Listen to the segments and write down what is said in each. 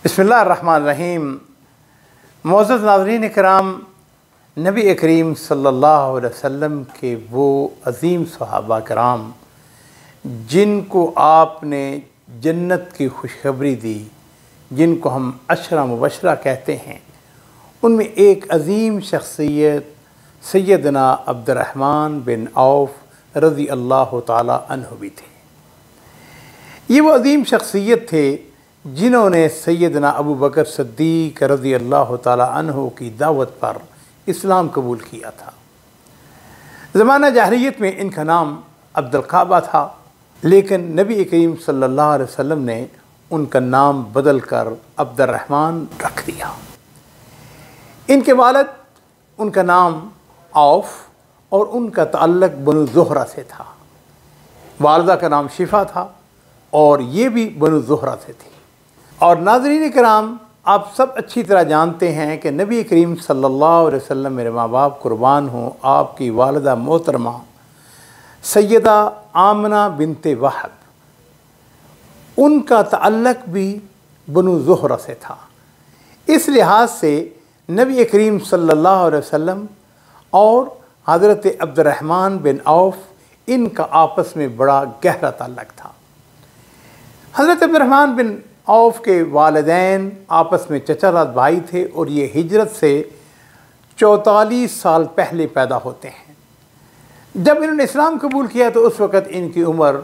बिस्मिल्लाहिर्रहमानिर्रहीम। मुअज़्ज़ज़ नाज़रीन इकराम, नबी करीम सल्लल्लाहु अलैहि वसल्लम के वो अज़ीम सहाबा कराम जिनको आपने जन्नत की खुशखबरी दी, जिनको हम अशरा मुबशरा कहते हैं, उनमें एक अज़ीम शख्सियत सैयदना अब्दुर्रहमान बिन औफ़ रज़ी अल्लाह ताला अन्हु भी थे। ये वो अज़ीम शख्सियत थे जिन्होंने सैयदना अबू बकर सिद्दीक़ रज़ी अल्लाह ताला अन्हु की दावत पर इस्लाम कबूल किया था। ज़माना जाहिलियत में इनका नाम अब्दुल काबा था, लेकिन नबी करीम सल्लल्लाहु अलैहि वसल्लम ने उनका नाम बदल कर अब्दुर्रहमान रख दिया। इनके वालिद उनका नाम औफ़ और उनका ताल्लुक़ बनु ज़ुहरा से था। वालिदा का नाम शिफा था और ये भी बनु ज़ुहरा से थी। और नाज़रीन कराम, आप सब अच्छी तरह जानते हैं कि नबी करीम सल्लल्लाहु अलैहि वसल्लम, मेरे माँ बाप कुर्बान हों, आपकी वालिदा मोहतरमा सैयदा आमना बिनते वहब, उनका ताल्लुक़ भी बनु ज़ुहरा से था। इस लिहाज से नबी करीम सल्लल्लाहु अलैहि वसल्लम और हज़रत अब्दुर्रहमान बिन औफ़, इनका आपस में बड़ा गहरा ताल्लुक़ था। हज़रत अब्दुर्रहमान बिन औफ़ के वालिदैन आपस में चचाजाद भाई थे और ये हिजरत से 44 साल पहले पैदा होते हैं। जब इन्होंने इस्लाम कबूल किया तो उस वक़्त इनकी उम्र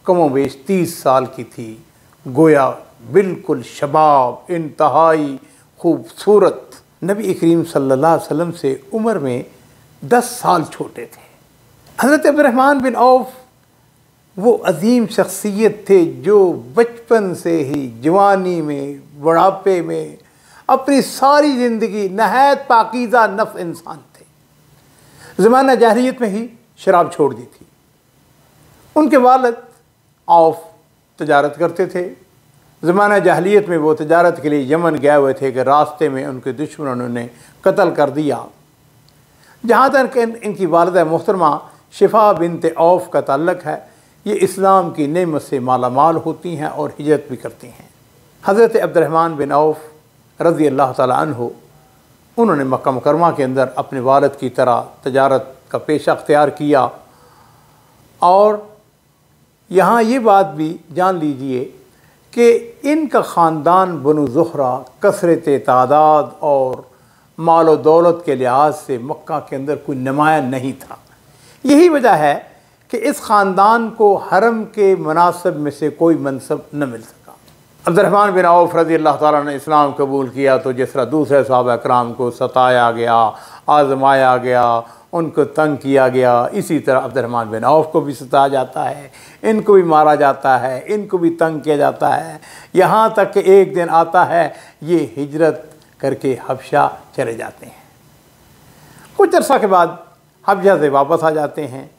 कमोबेश 30 साल की थी। गोया बिल्कुल शबाब, इंतहाई खूबसूरत। नबी करीम सल्लल्लाहु अलैहि वसल्लम से उम्र में 10 साल छोटे थे। हज़रत अब्दुर्रहमान बिन औफ़ वो अज़ीम शख्सियत थे जो बचपन से ही जवानी में, बुढ़ापे में अपनी सारी ज़िंदगी नहायत पाकीज़ा नफ्स इंसान थे। ज़माना जाहिलियत में ही शराब छोड़ दी थी। उनके वालिद औफ़ तजारत करते थे। ज़माना जाहिलियत में वो तजारत के लिए यमन गए हुए थे कि रास्ते में उनके दुश्मनों ने कत्ल कर दिया। जहाँ तक इनकी वालिदा मोहतरमा शिफा बिनते औफ़ का ताल्लुक़ है, ये इस्लाम की नेमत से मालामाल होती हैं और हिजरत भी करती हैं। हज़रत अब्दुर्रहमान बिन औफ़ रज़ी अल्लाह ताला अन्हु, उन्होंने मक्का मुकरमा के अंदर अपने वालिद की तरह तजारत का पेशा अख्तियार किया। और यहाँ ये बात भी जान लीजिए कि इनका ख़ानदान बनु ज़ुहरा कसरत तादाद और माल व दौलत के लिहाज से मक्का के अंदर कोई नुमाया नहीं था। यही वजह है कि इस ख़ानदान को हरम के मनासिब में से कोई मनसब न मिल सका। अब्दुर्रहमान बिन औफ़ रज़ी अल्लाह ताला ने इस्लाम कबूल किया तो जिस तरह दूसरे सहाबा कराम को सताया गया, आज़माया गया, उनको तंग किया गया, इसी तरह अब्दुर्रहमान बिन औफ़ को भी सताया जाता है, इनको भी मारा जाता है, इनको भी तंग किया जाता है। यहाँ तक कि एक दिन आता है ये हिजरत करके हबशा चले जाते हैं। कुछ अर्सा के बाद हबशा से वापस आ जाते हैं।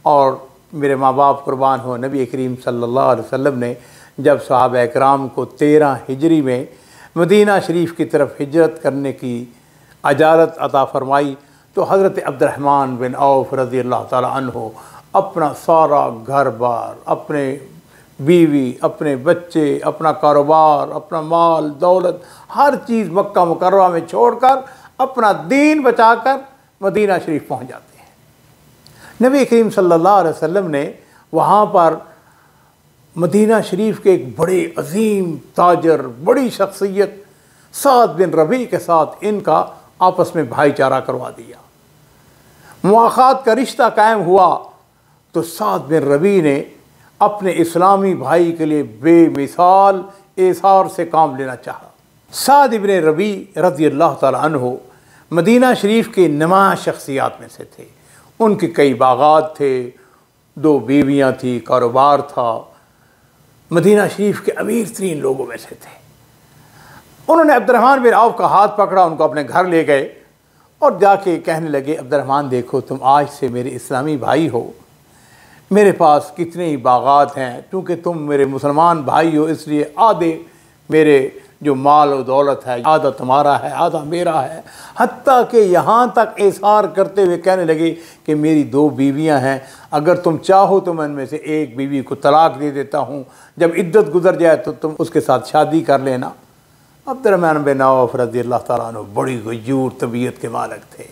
और मेरे माँ बाप कुर्बान हो, नबी करीम सल्लल्लाहु अलैहि वसल्लम ने जब सहाबा इकराम को 13 हिजरी में मदीना शरीफ की तरफ हिजरत करने की इजाज़त अता फ़रमाई तो हज़रत अब्दुर्रहमान बिन औफ़ रज़ी अल्लाह ताला अन्हु अपना सारा घर बार, अपने बीवी, अपने बच्चे, अपना कारोबार, अपना माल दौलत, हर चीज़ मक्का मुकर्रमा में छोड़कर अपना दीन बचाकर मदीना शरीफ पहुँच जाते हैं। नबी करीम सल्लल्लाहु अलैहि वसल्लम ने वहाँ पर मदीना शरीफ के एक बड़े अजीम ताजर, बड़ी शख्सियत साद बिन रबी के साथ इनका आपस में भाईचारा करवा दिया। मुआख़ात का रिश्ता कायम हुआ तो साद बिन रबी ने अपने इस्लामी भाई के लिए बेमिसाल एसार से काम लेना चाहा। साद इब्न रबी रज़ी अल्लाह ताला अन्हु मदीना शरीफ के नुमाया शख्सियात में से थे। उनके कई बागात थे, 2 बीवियाँ थी, कारोबार था, मदीना शरीफ के अमीर तरीन लोगों में से थे। उन्होंने अब्दुर्रहमान बिन औफ़ का हाथ पकड़ा, उनको अपने घर ले गए और जाके कहने लगे, अब्दुर्रहमान देखो, तुम आज से मेरे इस्लामी भाई हो, मेरे पास कितने ही बागात हैं, क्योंकि तुम मेरे मुसलमान भाई हो इसलिए आधे मेरे जो माल और दौलत है आधा तुम्हारा है, आधा मेरा है। हत्ता कि यहाँ तक एसार करते हुए कहने लगे कि मेरी 2 बीवियाँ हैं, अगर तुम चाहो तो मैं उनमें से एक बीवी को तलाक दे देता हूँ, जब इद्दत गुजर जाए तो तुम उसके साथ शादी कर लेना। अब्दुर्रहमान बिन औफ रज़ी अल्लाह ताला अन्हु बड़ी गयूर तबीयत के मालिक थे।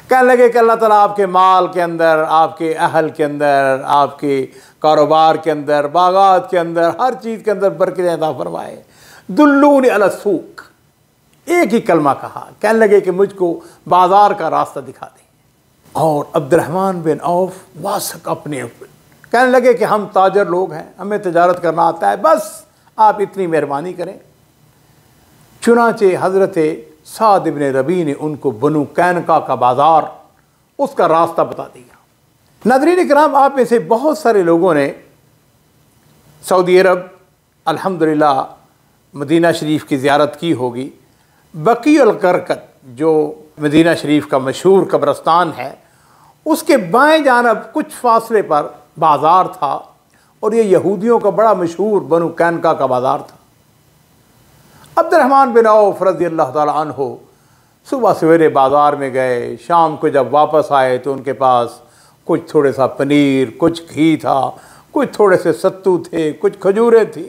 कहने लगे कि अल्लाह ताला आपके माल के अंदर, आपके अहल के अंदर, आपके कारोबार के अंदर, बागात के अंदर, हर चीज़ के अंदर बरकत अता फरमाए। दुल्लूनी अला सूक, एक ही कलमा कहा। कहने लगे कि मुझको बाजार का रास्ता दिखा दें। और अब्दुर्रहमान बिन औफ वासक अपने ऊपर कहने लगे कि हम ताजर लोग हैं, हमें तजारत करना आता है, बस आप इतनी मेहरबानी करें। चुनाचे हज़रत साद इब्न रबी ने उनको बनु कैनका का बाजार, उसका रास्ता बता दिया। नाज़रीन इकराम, आप में से बहुत सारे लोगों ने सऊदी अरब अल्हम्दुलिल्लाह मदीना शरीफ की ज़ियारत की होगी। बकीउल गरक़द जो मदीना शरीफ का मशहूर कब्रस्तान है, उसके बाएं जानब कुछ फासले पर बाज़ार था और ये यहूदियों का बड़ा मशहूर बनु कैनका का बाज़ार था। अब्दुर्रहमान बिन औफ रज़ी अल्लाह ताला अन्हु सुबह सवेरे बाज़ार में गए। शाम को जब वापस आए तो उनके पास कुछ थोड़े सा पनीर, कुछ घी था, कुछ थोड़े से सत्तू थे, कुछ खजूरें थी।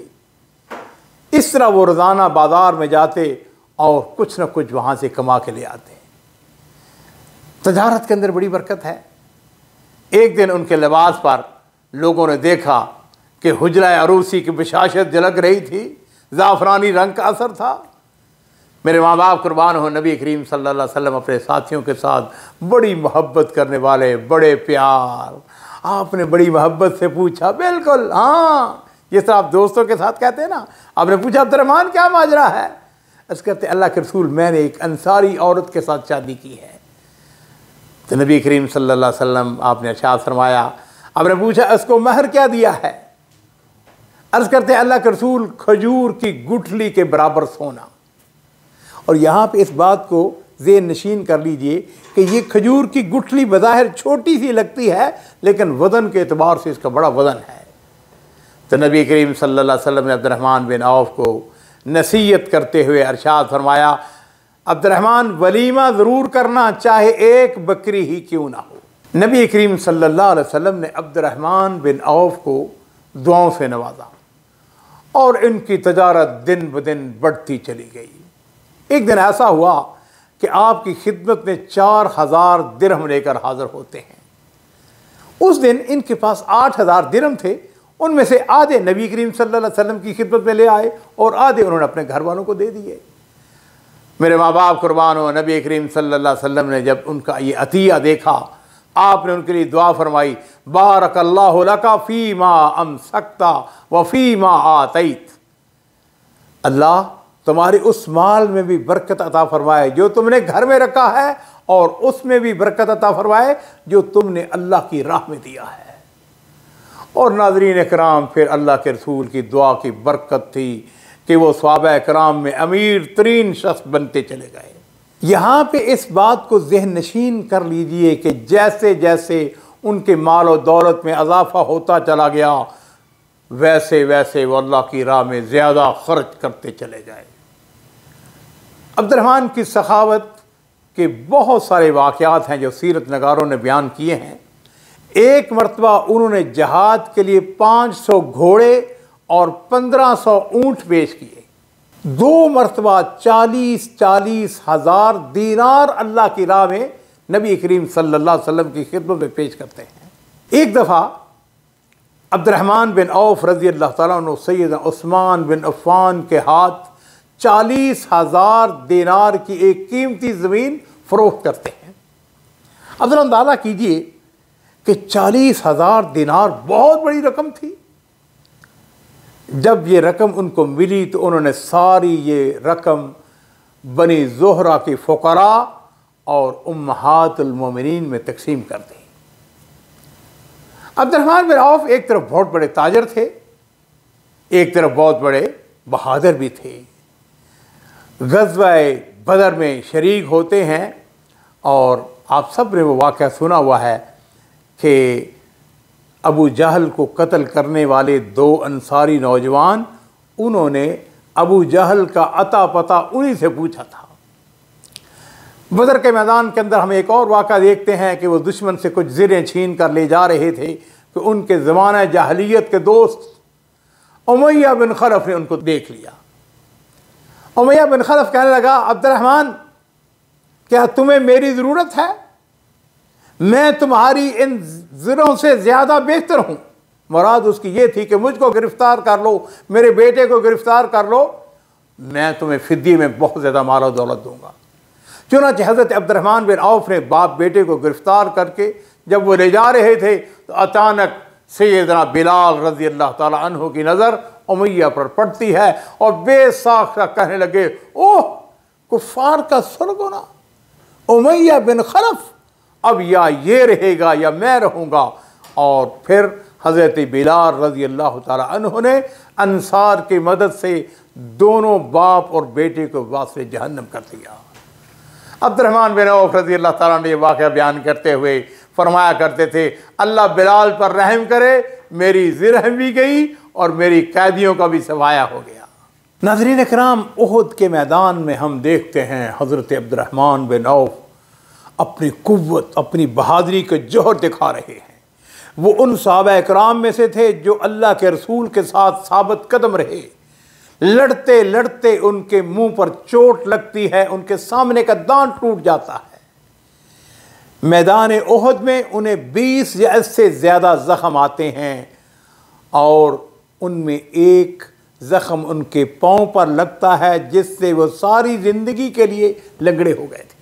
इस तरह वो रोज़ाना बाज़ार में जाते और कुछ न कुछ वहाँ से कमा के ले आते। तजारत के अंदर बड़ी बरकत है। एक दिन उनके लिबास पर लोगों ने देखा कि हुजरा अरूसी की बशाशत झलक रही थी, ज़ाफ़रानी रंग का असर था। मेरे माँ बाप कुर्बान हो, नबी करीम सल्लल्लाहु अलैहि वसल्लम अपने साथियों के साथ बड़ी मोहब्बत करने वाले, बड़े प्यार। आपने बड़ी मोहब्बत से पूछा, बिल्कुल हाँ, ये सब आप दोस्तों के साथ कहते हैं ना। आपने पूछा अब्दुर्रहमान क्या माजरा है? अर्ज़ कहते अल्लाह के रसूल, मैंने एक अंसारी औरत के साथ शादी की है। तो नबी करीम सल्लल्लाहु अलैहि वसल्लम आपने इरशाद फरमाया। आपने पूछा इसको महर क्या दिया है? अर्ज़ करते अल्लाह के रसूल, खजूर की गुठली के बराबर सोना। और यहाँ पे इस बात को ज़ेहन नशीन कर लीजिए कि ये खजूर की गुठली बज़ाहिर छोटी सी लगती है, लेकिन वज़न के एतबार से इसका बड़ा वज़न है। तो नबी करीम सल्लल्लाहु अलैहि वसल्लम ने अब्दुर्रहमान बिन औफ को नसीहत करते हुए अरशाद फरमाया, अब्दुर्रहमान वलीमा ज़रूर करना, चाहे एक बकरी ही क्यों ना हो। नबी करीम सल्लल्लाहु अलैहि वसल्लम ने अब्दुर्रहमान बिन औफ को दुआओं से नवाजा और इनकी तजारत दिन ब दिन बढ़ती चली गई। एक दिन ऐसा हुआ कि आपकी खिदमत में 4000 दिरहम लेकर हाजिर होते हैं। उस दिन इनके पास 8000 दिरहम थे। उनमें से आधे नबी करीम सल्लल्लाहु अलैहि वसल्लम की खिदमत में ले आए और आधे उन्होंने अपने घर वालों को दे दिए। मेरे माँ बाप कुर्बान हो, नबी करीम सल्लल्लाहु अलैहि वसल्लम ने जब उनका ये अतिया देखा, आपने उनके लिए दुआ फरमाई, बारकल्लाहु लका फ़ीमा अमसक्ता व फ़ीमा आतैत। अल्लाह तुम्हारे उस माल में भी बरकत अता फरमाए जो तुमने घर में रखा है, और उसमें भी बरकत अता फरमाए जो तुमने अल्लाह की राह में दिया है। और नाज़रीन इकराम, फिर अल्लाह के रसूल की दुआ की बरकत थी कि वो सहाबा इकराम में अमीर तरीन शख्स बनते चले गए। यहाँ पे इस बात को ज़हन नशीन कर लीजिए कि जैसे जैसे उनके माल और दौलत में इजाफ़ा होता चला गया, वैसे वैसे वो अल्लाह की राह में ज़्यादा ख़र्च करते चले गए। अब्दुर्रहमान की सखावत के बहुत सारे वाक़यात हैं जो सीरत नगारों ने बयान किए हैं। एक मरतबा उन्होंने जहाद के लिए 500 घोड़े और 1500 ऊँट पेश किए। 2 मरतबा 40-40 हज़ार दीनार अल्लाह की राह में नबी करीम सल्लल्लाहु अलैहि वसल्लम की खिदमत में पेश करते हैं। एक दफ़ा अब्दुर्रहमान बिन औफ रज़ी अल्लाह ताला अन्हु सैयदना उस्मान बिन अफ़्फ़ान के हाथ 40,000 दीनार की एक कीमती ज़मीन फ़रोख्त करते हैं। अब ज़रा अंदाज़ा कीजिए कि 40,000 दीनार बहुत बड़ी रकम थी। जब ये रकम उनको मिली तो उन्होंने सारी ये रकम बनी ज़ोहरा की फ़ुक़रा और उम्महातुल मोमिनीन में तकसीम कर दी। अब्दुर्रहमान बिन औफ एक तरफ बहुत बड़े ताजर थे, एक तरफ बहुत बड़े बहादुर भी थे। ग़ज़वा बदर में शरीक होते हैं और आप सब ने वो वाक़या सुना हुआ है कि अबू जहल को कत्ल करने वाले 2 अंसारी नौजवान, उन्होंने अबू जहल का अता पता उन्हीं से पूछा था। बदर के मैदान के अंदर हम एक और वाक़ा देखते हैं कि वो दुश्मन से कुछ ज़रें छीन कर ले जा रहे थे कि उनके ज़माना जाहिलियत के दोस्त उमैया बिन खलफ ने उनको देख लिया। उमैया बिन खलफ कहने लगा, अब्दुर्रहमान क्या तुम्हें मेरी ज़रूरत है? मैं तुम्हारी इन ज़रों से ज़्यादा बेहतर हूँ। मुराद उसकी ये थी कि मुझको गिरफ़्तार कर लो, मेरे बेटे को गिरफ़्तार कर लो, मैं तुम्हें फ़िद्ये में बहुत ज़्यादा माल और दौलत दूँगा। चुनांचे हज़रत अब्दुर्रहमान बिन औफ ने बाप बेटे को गिरफ़्तार करके जब वो ले जा रहे थे तो अचानक सैयदना बिलाल रज़ी अल्लाह ताला अन्हु की नज़र उमैया पर पड़ती है और बेसाख्ता कहने लगे, ओह कुफ़ार का सरगना उमैया बिन खलफ, अब या ये रहेगा या मैं रहूँगा। और फिर हज़रत बिलाल रज़ी अल्लाह ताला अन्हु ने अंसार की मदद से दोनों बाप और बेटे को वास्ते जहन्नम कर दिया। अब्दुर्रहमान बिन औफ रज़ी अल्लाह ताला ने ये वाक़या बयान करते हुए फरमाया करते थे, अल्लाह बिलाल पर रहम करे, मेरी ज़िरह भी गई और मेरी कैदियों का भी सवाया हो गया। नाज़रीन इकराम, उहुद के मैदान में हम देखते हैं हज़रत अब्दुर्रहमान बिन औफ अपनी कुव्वत, अपनी बहादुरी के जौहर दिखा रहे हैं। वो उन सहाबा इकराम में से थे जो अल्लाह के रसूल के साथ साबित कदम रहे। लड़ते लड़ते उनके मुंह पर चोट लगती है, उनके सामने का दांत टूट जाता है। मैदान उहुद में उन्हें 20 या इससे ज़्यादा ज़ख्म आते हैं और उनमें एक ज़ख्म उनके पाँव पर लगता है जिससे वो सारी ज़िंदगी के लिए लंगड़े हो गए थे।